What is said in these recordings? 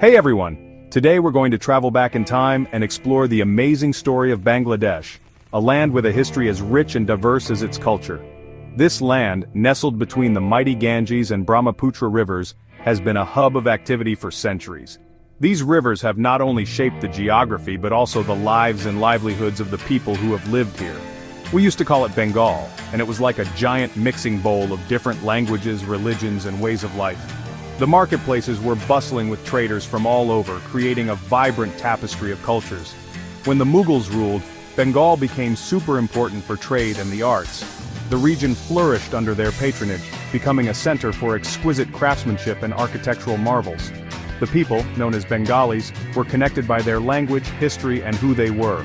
Hey everyone! Today we're going to travel back in time and explore the amazing story of Bangladesh, a land with a history as rich and diverse as its culture. This land, nestled between the mighty Ganges and Brahmaputra rivers, has been a hub of activity for centuries. These rivers have not only shaped the geography but also the lives and livelihoods of the people who have lived here. We used to call it Bengal, and it was like a giant mixing bowl of different languages, religions, and ways of life. The marketplaces were bustling with traders from all over, creating a vibrant tapestry of cultures. When the Mughals ruled, Bengal became super important for trade and the arts. The region flourished under their patronage, becoming a center for exquisite craftsmanship and architectural marvels. The people, known as Bengalis, were connected by their language, history, and who they were.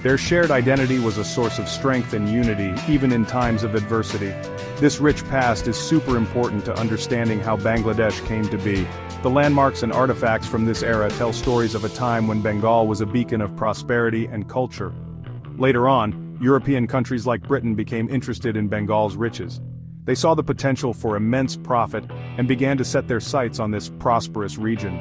Their shared identity was a source of strength and unity, even in times of adversity. This rich past is super important to understanding how Bangladesh came to be. The landmarks and artifacts from this era tell stories of a time when Bengal was a beacon of prosperity and culture. Later on, European countries like Britain became interested in Bengal's riches. They saw the potential for immense profit and began to set their sights on this prosperous region.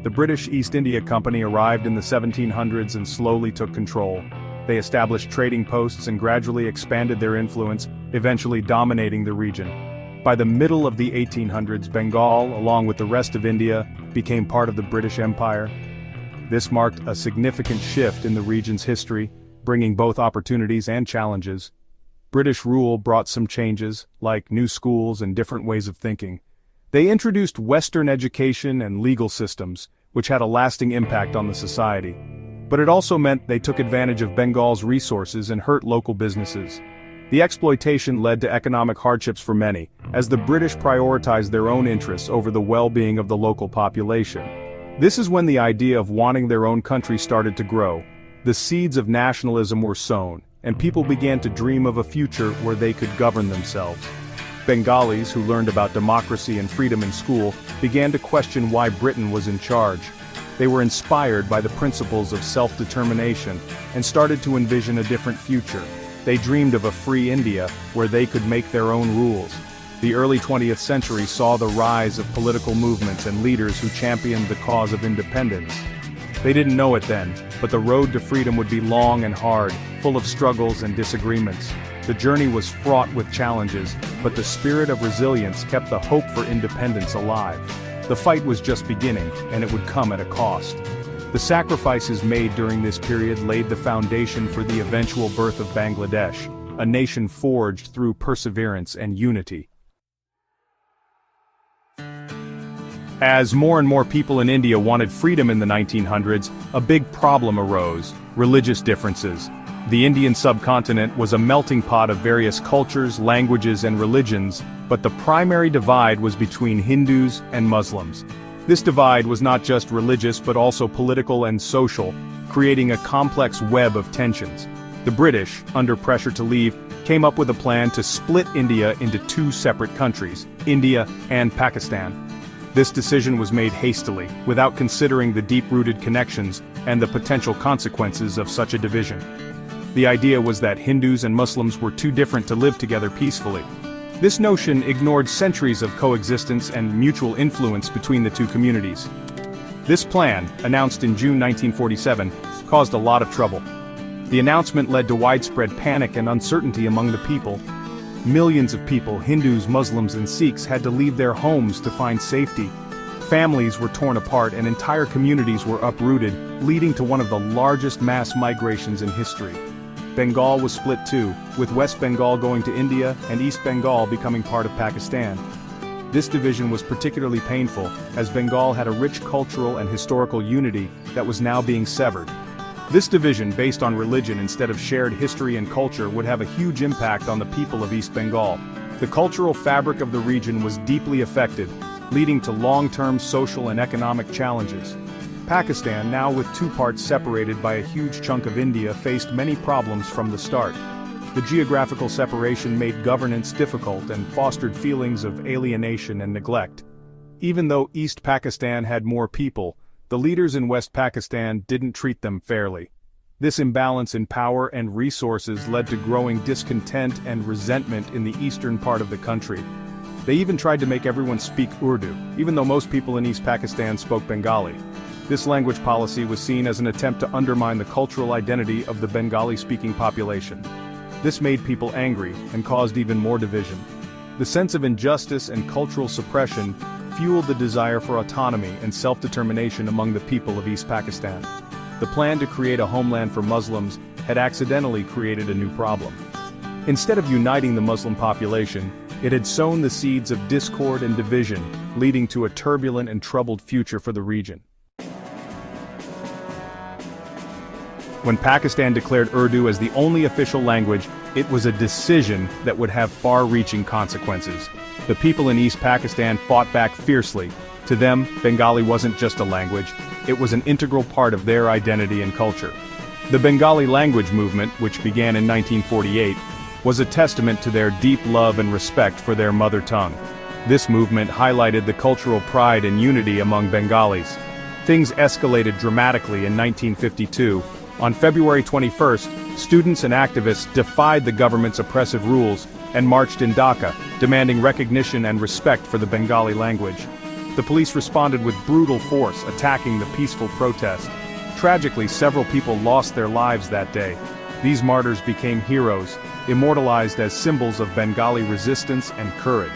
The British East India Company arrived in the 1700s and slowly took control. They established trading posts and gradually expanded their influence, eventually dominating the region. By the middle of the 1800s, Bengal, along with the rest of India, became part of the British Empire. This marked a significant shift in the region's history, bringing both opportunities and challenges. British rule brought some changes, like new schools and different ways of thinking. They introduced Western education and legal systems, which had a lasting impact on the society. But it also meant they took advantage of Bengal's resources and hurt local businesses. The exploitation led to economic hardships for many, as the British prioritized their own interests over the well-being of the local population. This is when the idea of wanting their own country started to grow. The seeds of nationalism were sown, and people began to dream of a future where they could govern themselves. Bengalis, who learned about democracy and freedom in school, began to question why Britain was in charge. They were inspired by the principles of self-determination and started to envision a different future. They dreamed of a free India where they could make their own rules. The early 20th century saw the rise of political movements and leaders who championed the cause of independence. They didn't know it then, but the road to freedom would be long and hard, full of struggles and disagreements. The journey was fraught with challenges, but the spirit of resilience kept the hope for independence alive. The fight was just beginning, and it would come at a cost. The sacrifices made during this period laid the foundation for the eventual birth of Bangladesh, a nation forged through perseverance and unity. As more and more people in India wanted freedom in the 1900s, a big problem arose: religious differences. The Indian subcontinent was a melting pot of various cultures, languages, and religions, but the primary divide was between Hindus and Muslims. This divide was not just religious but also political and social, creating a complex web of tensions. The British, under pressure to leave, came up with a plan to split India into two separate countries, India and Pakistan. This decision was made hastily, without considering the deep-rooted connections and the potential consequences of such a division. The idea was that Hindus and Muslims were too different to live together peacefully. This notion ignored centuries of coexistence and mutual influence between the two communities. This plan, announced in June 1947, caused a lot of trouble. The announcement led to widespread panic and uncertainty among the people. Millions of people, Hindus, Muslims, and Sikhs, had to leave their homes to find safety. Families were torn apart and entire communities were uprooted, leading to one of the largest mass migrations in history. Bengal was split too, with West Bengal going to India and East Bengal becoming part of Pakistan. This division was particularly painful, as Bengal had a rich cultural and historical unity that was now being severed. This division, based on religion instead of shared history and culture, would have a huge impact on the people of East Bengal. The cultural fabric of the region was deeply affected, leading to long-term social and economic challenges. Pakistan, now with two parts separated by a huge chunk of India, faced many problems from the start. The geographical separation made governance difficult and fostered feelings of alienation and neglect. Even though East Pakistan had more people, the leaders in West Pakistan didn't treat them fairly. This imbalance in power and resources led to growing discontent and resentment in the eastern part of the country. They even tried to make everyone speak Urdu, even though most people in East Pakistan spoke Bengali. This language policy was seen as an attempt to undermine the cultural identity of the Bengali-speaking population. This made people angry and caused even more division. The sense of injustice and cultural suppression fueled the desire for autonomy and self-determination among the people of East Pakistan. The plan to create a homeland for Muslims had accidentally created a new problem. Instead of uniting the Muslim population, it had sown the seeds of discord and division, leading to a turbulent and troubled future for the region. When Pakistan declared Urdu as the only official language, it was a decision that would have far-reaching consequences. The people in East Pakistan fought back fiercely. To them, Bengali wasn't just a language, it was an integral part of their identity and culture. The Bengali language movement, which began in 1948, was a testament to their deep love and respect for their mother tongue. This movement highlighted the cultural pride and unity among Bengalis. Things escalated dramatically in 1952. On February 21st, students and activists defied the government's oppressive rules and marched in Dhaka, demanding recognition and respect for the Bengali language. The police responded with brutal force, attacking the peaceful protest. Tragically, several people lost their lives that day. These martyrs became heroes, immortalized as symbols of Bengali resistance and courage.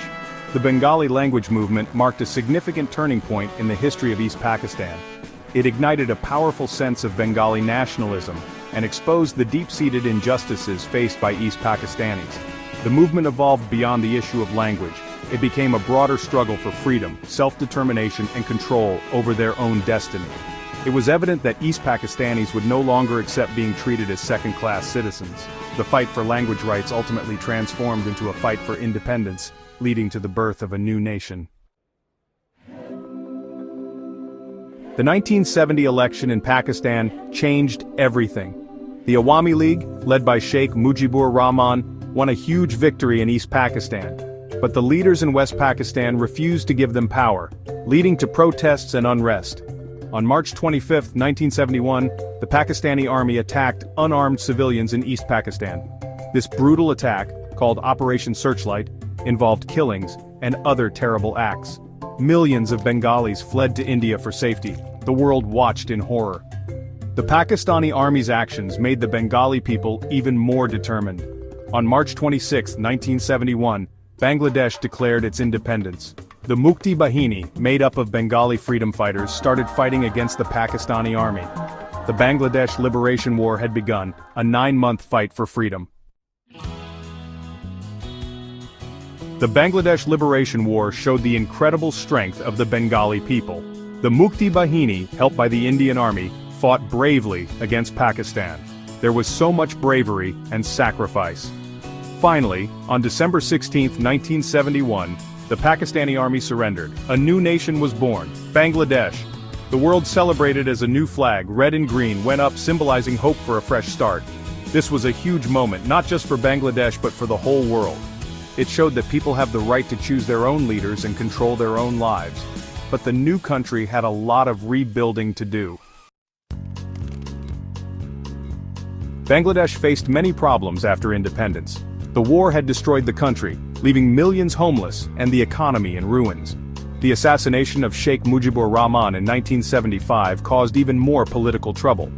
The Bengali language movement marked a significant turning point in the history of East Pakistan. It ignited a powerful sense of Bengali nationalism and exposed the deep-seated injustices faced by East Pakistanis. The movement evolved beyond the issue of language. It became a broader struggle for freedom, self-determination, and control over their own destiny. It was evident that East Pakistanis would no longer accept being treated as second-class citizens. The fight for language rights ultimately transformed into a fight for independence, leading to the birth of a new nation. The 1970 election in Pakistan changed everything. The Awami League, led by Sheikh Mujibur Rahman, won a huge victory in East Pakistan. But the leaders in West Pakistan refused to give them power, leading to protests and unrest. On March 25, 1971, the Pakistani army attacked unarmed civilians in East Pakistan. This brutal attack, called Operation Searchlight, involved killings and other terrible acts. Millions of Bengalis fled to India for safety. The world watched in horror. The Pakistani army's actions made the Bengali people even more determined. On March 26, 1971, Bangladesh declared its independence. The Mukti Bahini, made up of Bengali freedom fighters, started fighting against the Pakistani army. The Bangladesh Liberation War had begun, a 9-month fight for freedom. The Bangladesh Liberation War showed the incredible strength of the Bengali people. The Mukti Bahini, helped by the Indian Army, fought bravely against Pakistan. There was so much bravery and sacrifice. Finally, on December 16, 1971, the Pakistani army surrendered. A new nation was born, Bangladesh. The world celebrated as a new flag, red and green, went up, symbolizing hope for a fresh start. This was a huge moment, not just for Bangladesh but for the whole world. It showed that people have the right to choose their own leaders and control their own lives. But the new country had a lot of rebuilding to do. Bangladesh faced many problems after independence. The war had destroyed the country, leaving millions homeless and the economy in ruins. The assassination of Sheikh Mujibur Rahman in 1975 caused even more political trouble.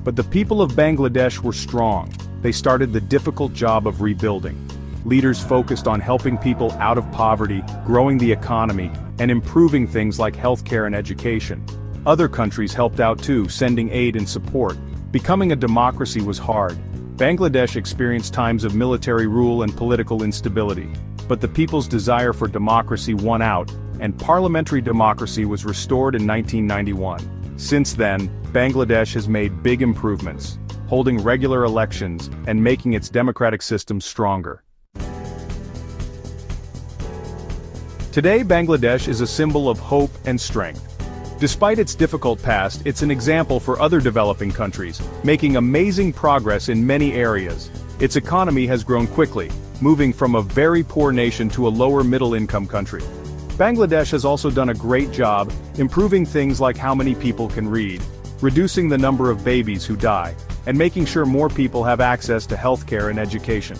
But the people of Bangladesh were strong. They started the difficult job of rebuilding. Leaders focused on helping people out of poverty, growing the economy, and improving things like healthcare and education. Other countries helped out too, sending aid and support. Becoming a democracy was hard. Bangladesh experienced times of military rule and political instability. But the people's desire for democracy won out, and parliamentary democracy was restored in 1991. Since then, Bangladesh has made big improvements, holding regular elections and making its democratic system stronger. Today, Bangladesh is a symbol of hope and strength. Despite its difficult past, it's an example for other developing countries, making amazing progress in many areas. Its economy has grown quickly, moving from a very poor nation to a lower middle-income country. Bangladesh has also done a great job improving things like how many people can read, reducing the number of babies who die, and making sure more people have access to healthcare and education.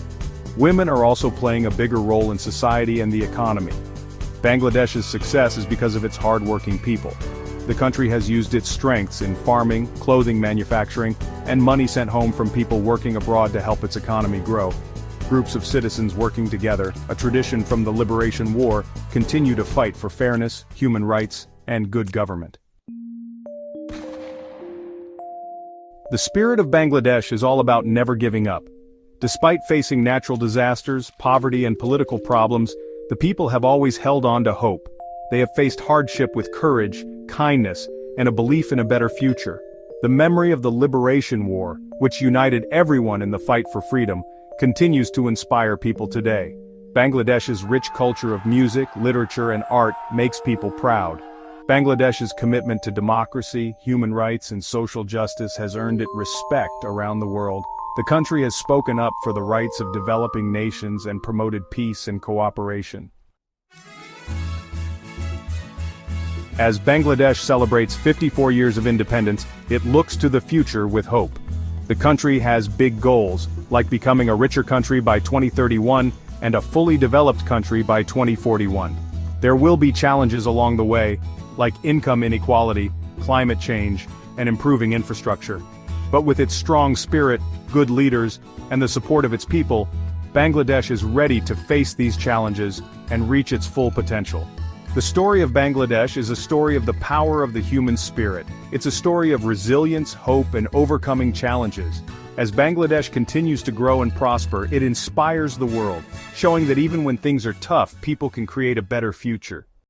Women are also playing a bigger role in society and the economy. Bangladesh's success is because of its hard-working people. The country has used its strengths in farming, clothing manufacturing, and money sent home from people working abroad to help its economy grow. Groups of citizens working together, a tradition from the Liberation War, continue to fight for fairness, human rights, and good government. The spirit of Bangladesh is all about never giving up. Despite facing natural disasters, poverty, and political problems, the people have always held on to hope. They have faced hardship with courage, kindness, and a belief in a better future. The memory of the Liberation War, which united everyone in the fight for freedom, continues to inspire people today. Bangladesh's rich culture of music, literature, and art makes people proud. Bangladesh's commitment to democracy, human rights, and social justice has earned it respect around the world. The country has spoken up for the rights of developing nations and promoted peace and cooperation. As Bangladesh celebrates 54 years of independence, it looks to the future with hope. The country has big goals, like becoming a richer country by 2031 and a fully developed country by 2041. There will be challenges along the way, like income inequality, climate change, and improving infrastructure. But with its strong spirit, good leaders, and the support of its people, Bangladesh is ready to face these challenges and reach its full potential. The story of Bangladesh is a story of the power of the human spirit. It's a story of resilience, hope, and overcoming challenges. As Bangladesh continues to grow and prosper, it inspires the world, showing that even when things are tough, people can create a better future.